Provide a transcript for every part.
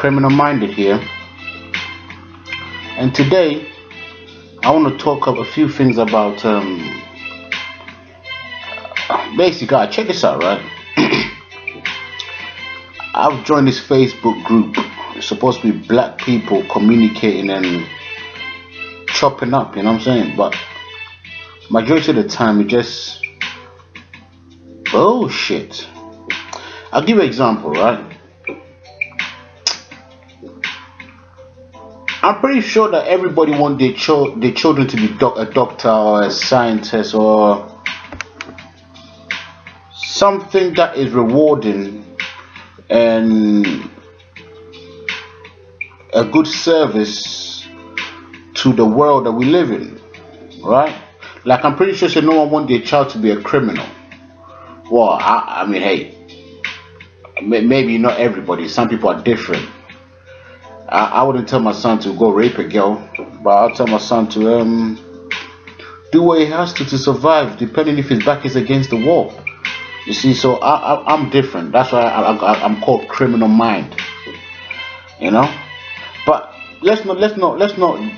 Criminal Minded here, and today I want to talk about a few things about basically, check this out, right? I've joined this Facebook group. It's supposed to be black people communicating and chopping up, you know what I'm saying? But majority of the time it just bullshit. I'll give you an example, right? I'm pretty sure that everybody wants their children to be a doctor or a scientist or something that is rewarding and a good service to the world that we live in, right? Like, I'm pretty sure no one wants their child to be a criminal. Well, I mean, hey, maybe not everybody. Some people are different. I wouldn't tell my son to go rape a girl, but I'll tell my son to do what he has to survive, depending if his back is against the wall. You see, so I'm different. That's why I'm called Criminal Mind. You know, but let's not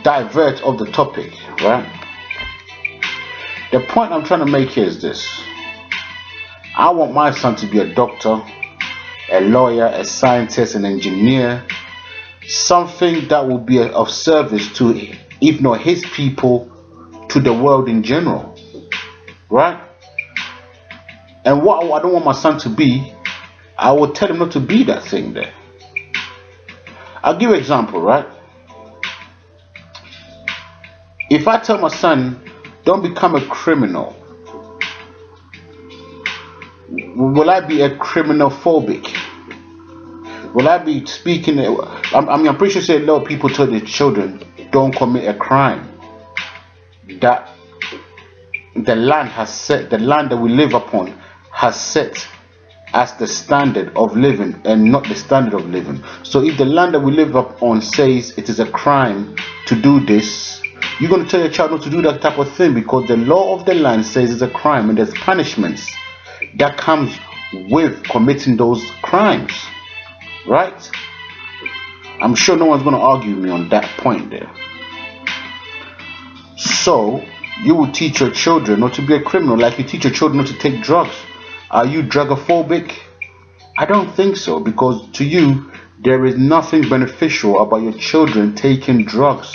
divert off the topic, right? The point I'm trying to make here is this: I want my son to be a doctor, a lawyer, a scientist, an engineer. Something that will be of service to, if not his people, to the world in general, right? And what I don't want my son to be, I will tell him not to be that thing there. I'll give you an example, right? If I tell my son, don't become a criminal, will I be a criminal phobic? Will I be speaking? I'm pretty sure a lot of people tell their children don't commit a crime that the land has set, the land that we live upon has set as the standard of living and not the standard of living. So if the land that we live upon says it is a crime to do this, you're going to tell your child not to do that type of thing, because the law of the land says it's a crime and there's punishments that comes with committing those crimes. Right? I'm sure no one's going to argue with me on that point there. So you will teach your children not to be a criminal, like you teach your children not to take drugs. Are you drugophobic? I don't think so, because to you there is nothing beneficial about your children taking drugs,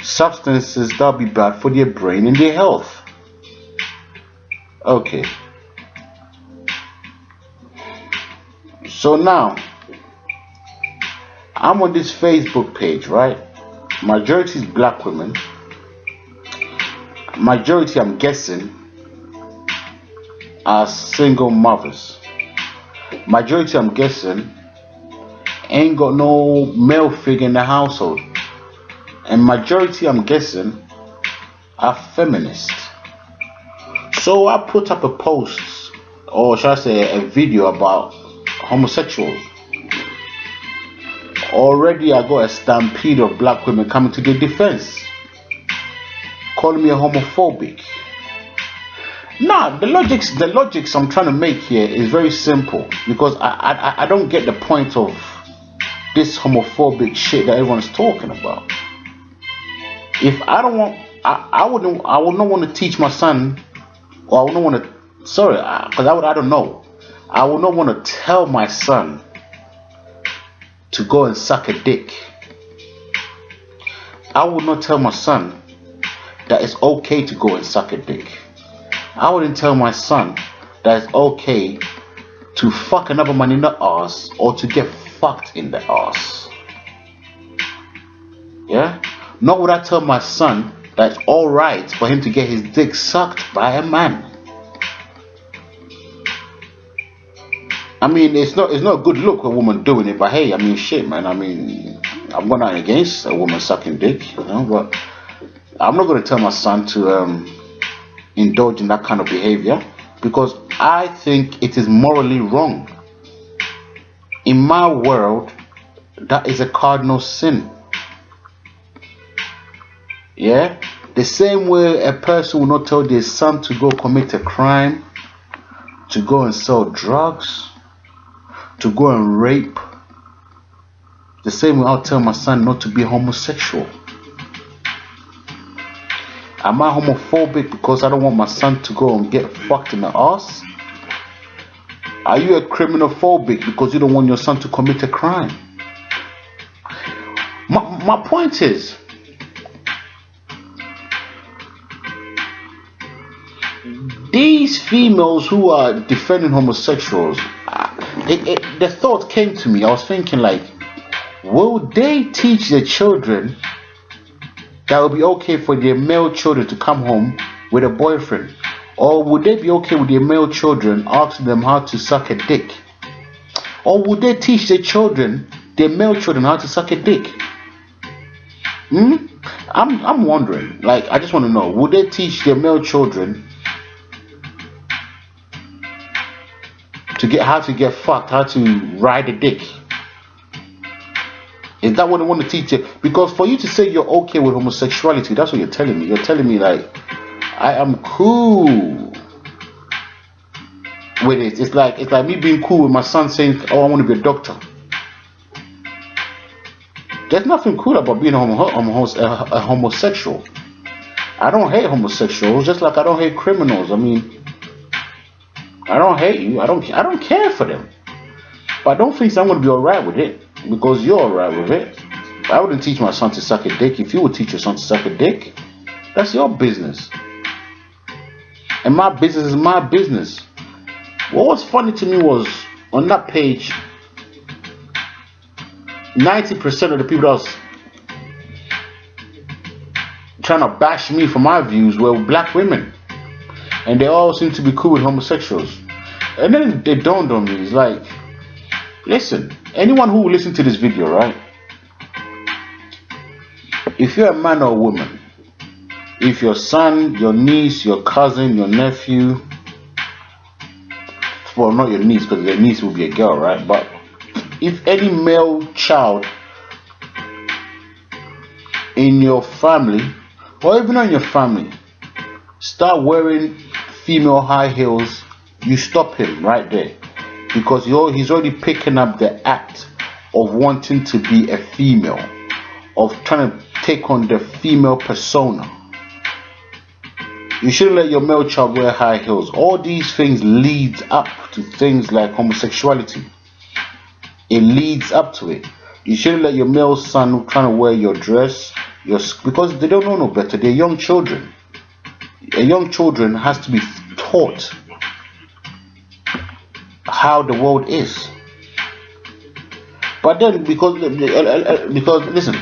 substances that will be bad for their brain and their health. Okay. So now I'm on this Facebook page, right? Majority is black women. Majority, I'm guessing, are single mothers. Majority, I'm guessing, ain't got no male figure in the household. And majority, I'm guessing, are feminists. So I put up a post, or should I say a video about homosexuals. Already I got a stampede of black women coming to their defense, calling me a homophobic. Nah, the logics I'm trying to make here is very simple, because I don't get the point of this homophobic shit that everyone's talking about. If I don't want, I would not want to teach my son, or I would not want to, because I don't know. I would not want to tell my son to go and suck a dick. I would not tell my son that it's okay to go and suck a dick. I wouldn't tell my son that it's okay to fuck another man in the ass or to get fucked in the ass. Yeah? Nor would I tell my son that it's alright for him to get his dick sucked by a man. I mean, it's not a good look, a woman doing it, but hey, I mean, shit, man. I mean, I'm not against a woman sucking dick, you know, but I'm not going to tell my son to indulge in that kind of behavior, because I think it is morally wrong. In my world, that is a cardinal sin. Yeah? The same way a person will not tell their son to go commit a crime, to go and sell drugs, to go and rape, The same way I'll tell my son not to be homosexual. Am I homophobic because I don't want my son to go and get fucked in the ass? Are you a criminophobic because you don't want your son to commit a crime? My point is, these females who are defending homosexuals, the thought came to me. I was thinking, like, will they teach their children that it will be okay for their male children to come home with a boyfriend? Or would they be okay with their male children asking them how to suck a dick? Or would they teach their male children how to suck a dick? I'm wondering. Like, I just want to know, would they teach their male children how to get fucked, how to ride a dick? Is that what they want to teach you? Because for you to say you're okay with homosexuality, that's what you're telling me. You're telling me, like, I am cool with it. It's like me being cool with my son saying, oh, I want to be a doctor. There's nothing cool about being a homosexual. I don't hate homosexuals, just like I don't hate criminals. I mean, I don't hate you. I don't care for them. But I don't think I'm going to be alright with it because you're alright with it. I wouldn't teach my son to suck a dick. If you would teach your son to suck a dick, that's your business. And my business is my business. What was funny to me was, on that page, 90% of the people that was trying to bash me for my views were black women. And they all seem to be cool with homosexuals. And then they dawned on me, it's like, listen, anyone who will listen to this video, right? If you're a man or a woman, if your son, your niece, your cousin, your nephew, well, not your niece, because your niece will be a girl, right? But if any male child in your family, or even not in your family, start wearing female high heels, you stop him right there, because he's already picking up the act of wanting to be a female, of trying to take on the female persona. You shouldn't let your male child wear high heels. All these things lead up to things like homosexuality. It leads up to it. You shouldn't let your male son trying to wear your dress, because they don't know no better. They're young children. A young children has to be taught how the world is. But then, because listen,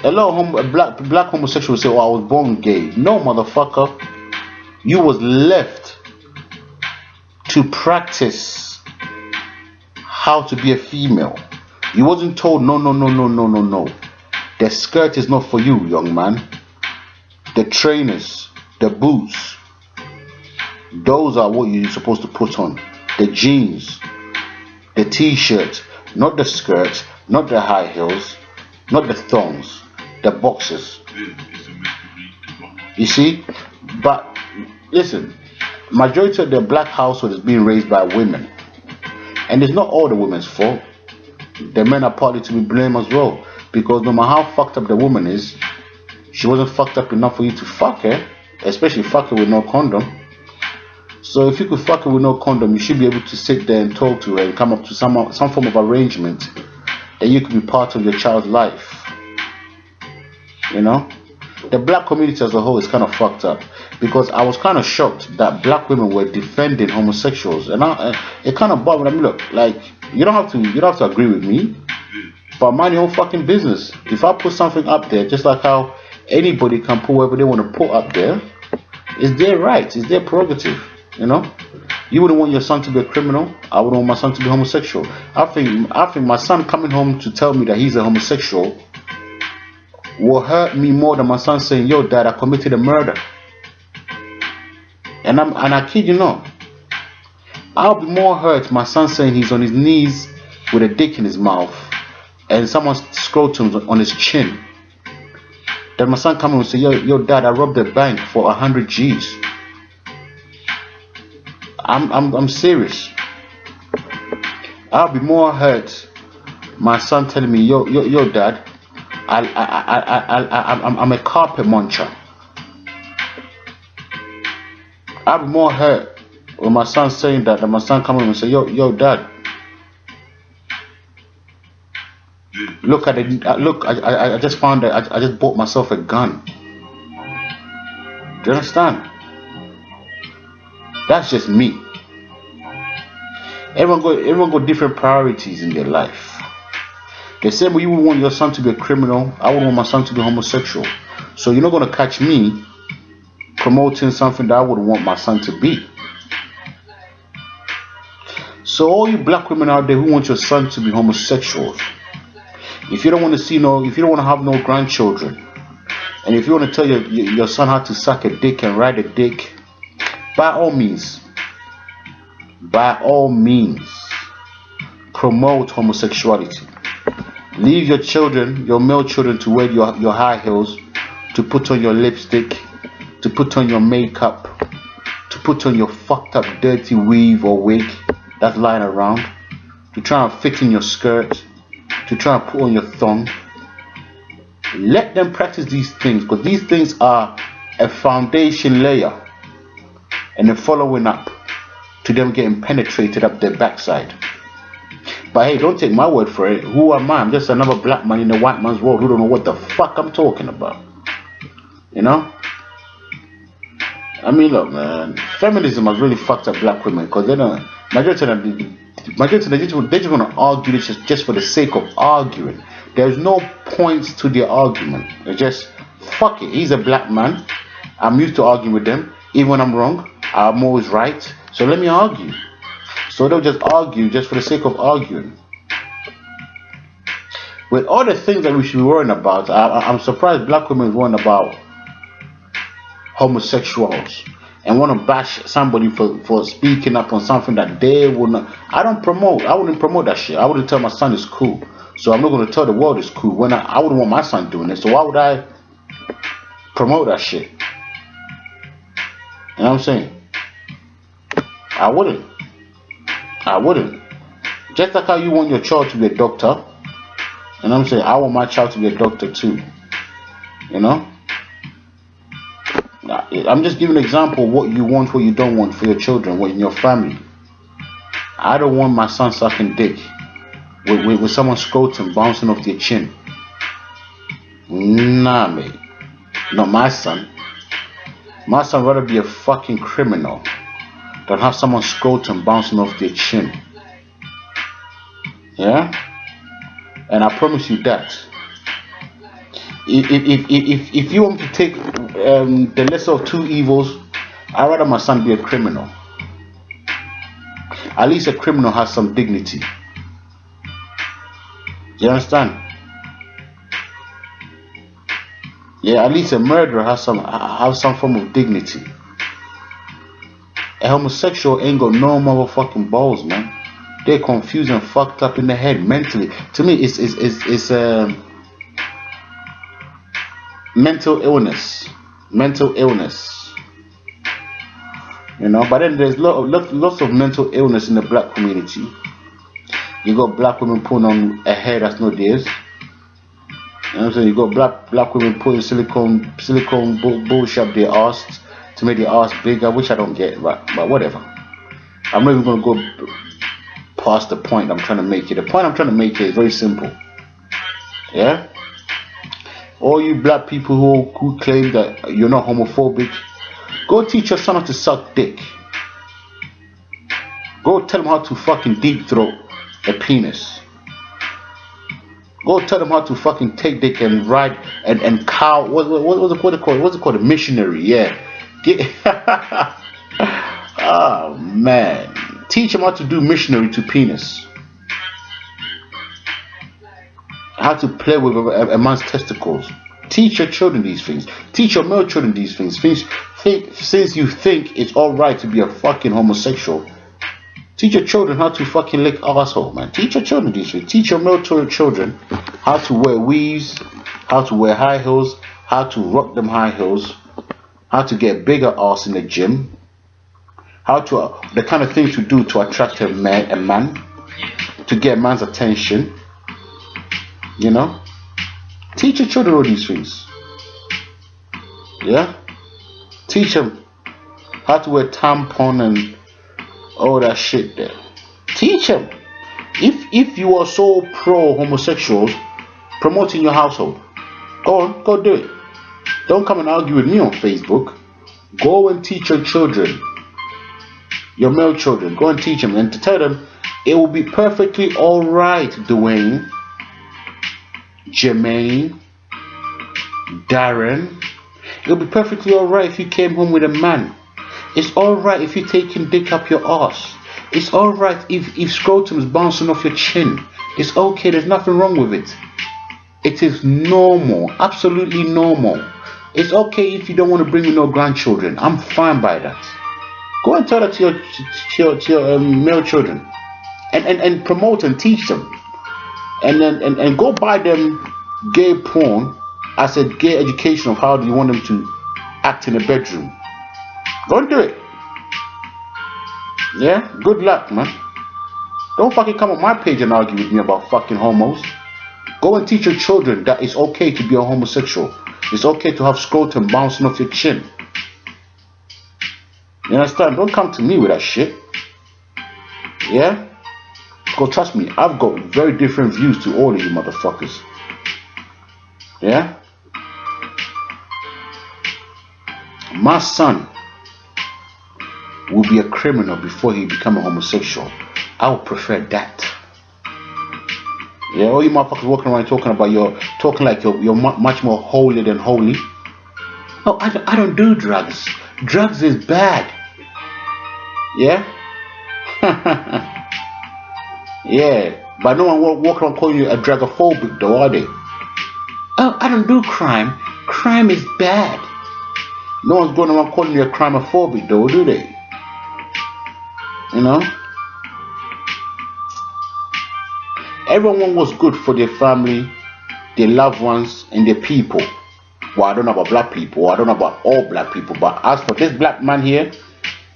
a lot of black homosexuals say, "Oh, I was born gay." No, motherfucker. You was left to practice how to be a female. You wasn't told, no. The skirt is not for you, young man. The trainers, the boots, those are what you're supposed to put on. The jeans, the t-shirt, not the skirt, not the high heels, not the thongs, the boxers. You see? But listen, majority of the black household is being raised by women, and it's not all the women's fault. The men are partly to be blamed as well, because no matter how fucked up the woman is, she wasn't fucked up enough for you to fuck her, especially fuck her with no condom. So if you could fuck her with no condom, you should be able to sit there and talk to her and come up to some form of arrangement that you could be part of your child's life. You know? The black community as a whole is kind of fucked up, because I was kind of shocked that black women were defending homosexuals, and it kind of bothered me. Look, like, you don't have to agree with me, but mind your own fucking business. If I put something up there, just like how anybody can put whatever they want to put up there, it's their right, it's their prerogative. You know, you wouldn't want your son to be a criminal. I wouldn't want my son to be homosexual. I think my son coming home to tell me that he's a homosexual will hurt me more than my son saying, "Yo, dad, I committed a murder." And I kid you not, I'll be more hurt my son saying he's on his knees with a dick in his mouth and someone's scrotum on his chin, than my son coming and say, yo, dad, I robbed a bank for 100 G's. I'm serious. I'll be more hurt my son telling me, yo, dad, I'm a carpet muncher. I'd be more hurt when my son saying that than my son coming and say, yo, dad. Look at it. Look, I just found that I just bought myself a gun. Do you understand? That's just me. Everyone got different priorities in their life. The same way you would want your son to be a criminal, I would want my son to be homosexual. So you're not gonna catch me promoting something that I would want my son to be. So all you black women out there who want your son to be homosexual, if you don't want to see if you don't want to have no grandchildren, and if you want to tell your son how to suck a dick and ride a dick, by all means, promote homosexuality. Leave your children, your male children, to wear your high heels, to put on your lipstick, to put on your makeup, to put on your fucked up dirty weave or wig that's lying around, to try and fit in your skirt, to try and put on your thong. Let them practice these things, because these things are a foundation layer and then following up to them getting penetrated up their backside. But hey, don't take my word for it. Who am I? I'm just another black man in a white man's world who don't know what the fuck I'm talking about. You know? I mean, look, man, feminism has really fucked up black women, because they don't. Majority of them, they just want to argue just for the sake of arguing. There's no points to their argument. They're just, fuck it. He's a black man. I'm used to arguing with them. Even when I'm wrong, I'm always right. So let me argue. So they'll just argue just for the sake of arguing. With all the things that we should be worrying about, I'm surprised black women worrying about homosexuals and want to bash somebody for speaking up on something that they would not. I wouldn't promote that shit. I wouldn't tell my son it's cool. So I'm not going to tell the world it's cool when I wouldn't want my son doing it. So why would I promote that shit? You know what I'm saying? I wouldn't. Just like how you want your child to be a doctor, you know what I'm saying? I want my child to be a doctor too. You know? I'm just giving an example of what you want, what you don't want for your children, what in your family. I don't want my son sucking dick with someone's scrotum bouncing off their chin. Nah, mate. Not my son. My son rather be a fucking criminal than have someone's scrotum bouncing off their chin. Yeah? And I promise you that. If you want to take the lesser of two evils, I'd rather my son be a criminal. At least a criminal has some dignity. You understand? Yeah, at least a murderer has some form of dignity. A homosexual ain't got no motherfucking balls, man. They're confused and fucked up in the head mentally. To me, it's mental illness. You know, but then there's lots of mental illness in the black community. You got black women putting on a hair that's not theirs. You know what I'm saying? You got black women putting silicone bullshit up their arse to make their arse bigger, which I don't get, but whatever. I'm not even gonna go past the point I'm trying to make here. The point I'm trying to make here is very simple. Yeah? All you black people who claim that you're not homophobic, go teach your son how to suck dick. Go tell him how to fucking deep throat a penis. Go tell them how to fucking take dick and ride and cow. What's it called? A missionary. Yeah. Oh man. Teach them how to do missionary to penis. How to play with a man's testicles. Teach your children these things. Teach your male children these things. Since you think it's alright to be a fucking homosexual, teach your children how to fucking lick asshole, man. Teach your children these things. Teach your male children how to wear weaves, how to wear high heels, how to rock them high heels, how to get bigger ass in the gym, how to the kind of things to do to attract a man, to get a man's attention. You know? Teach your children all these things. Yeah? Teach them how to wear tampon and all that shit there. Teach them. If you are so pro homosexuals, promote in your household. Go on, go do it. Don't come and argue with me on Facebook. Go and teach your children, your male children. Go and teach them and to tell them it will be perfectly alright, Dwayne, Jermaine, Darren. It'll be perfectly alright if you came home with a man. It's alright if you're taking dick up your ass. It's alright if scrotum is bouncing off your chin. It's okay, there's nothing wrong with it. It is normal, absolutely normal. It's okay if you don't want to bring in no grandchildren. I'm fine by that. Go and tell that to your male children. And promote and teach them. And go buy them gay porn as a gay education of how do you want them to act in a bedroom. Go and do it. Yeah? Good luck, man. Don't fucking come on my page and argue with me about fucking homos. Go and teach your children that it's okay to be a homosexual. It's okay to have scrotum bouncing off your chin. You understand? Don't come to me with that shit. Yeah? Because trust me, I've got very different views to all of you motherfuckers. Yeah? My son will be a criminal before he become a homosexual. I would prefer that. Yeah, all you motherfuckers walking around talking like you're much more holy than holy. No, I don't do drugs. Drugs is bad. Yeah? Yeah, but no one walking around calling you a drugophobic though, are they? Oh, I don't do crime. Crime is bad. No one's going around calling you a crimophobic though, do they? You know? Everyone was good for their family, their loved ones, and their people. Well, I don't know about black people. I don't know about all black people. But as for this black man here,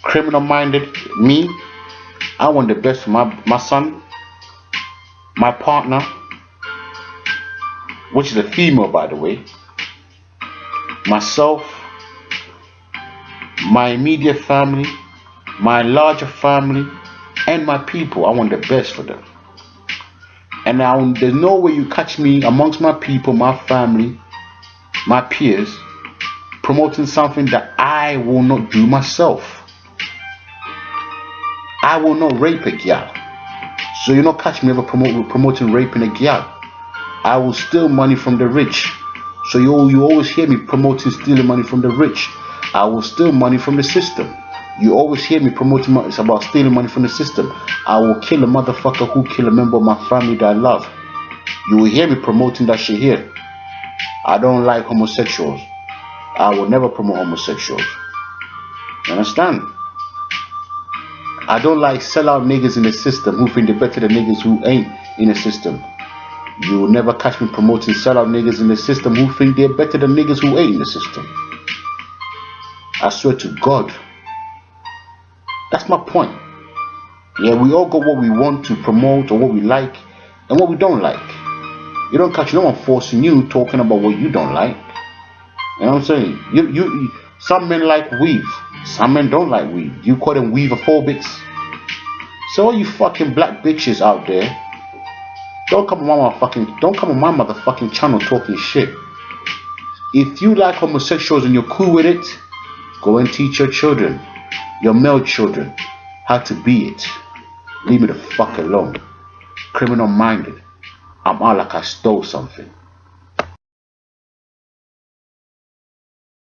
criminal-minded, me, I want the best for my son, my partner, which is a female, by the way, myself, my immediate family, my larger family, and my people. I want the best for them. And now there's no way you catch me amongst my people, my family, my peers, promoting something that I will not do myself. I will not rape a gal. So you're not catching me ever promoting raping a gal. I will steal money from the rich. So you always hear me promoting stealing money from the rich. I will steal money from the system. You always hear me promoting it's about stealing money from the system. I will kill a motherfucker who kill a member of my family that I love. You will hear me promoting that shit here. I don't like homosexuals. I will never promote homosexuals. You understand? I don't like sellout niggas in the system who think they're better than niggas who ain't in the system. You will never catch me promoting sellout niggas in the system who think they're better than niggas who ain't in the system. I swear to God. That's my point. Yeah, we all got what we want to promote or what we like and what we don't like. You don't catch no one forcing you talking about what you don't like. You know what I'm saying? You some men like weave. Some men don't like weave. You call them weavophobics. So all you fucking black bitches out there, don't come on my motherfucking channel talking shit. If you like homosexuals and you're cool with it, go and teach your children, your male children, how to be it. Leave me the fuck alone. Criminal minded. I'm all like I stole something.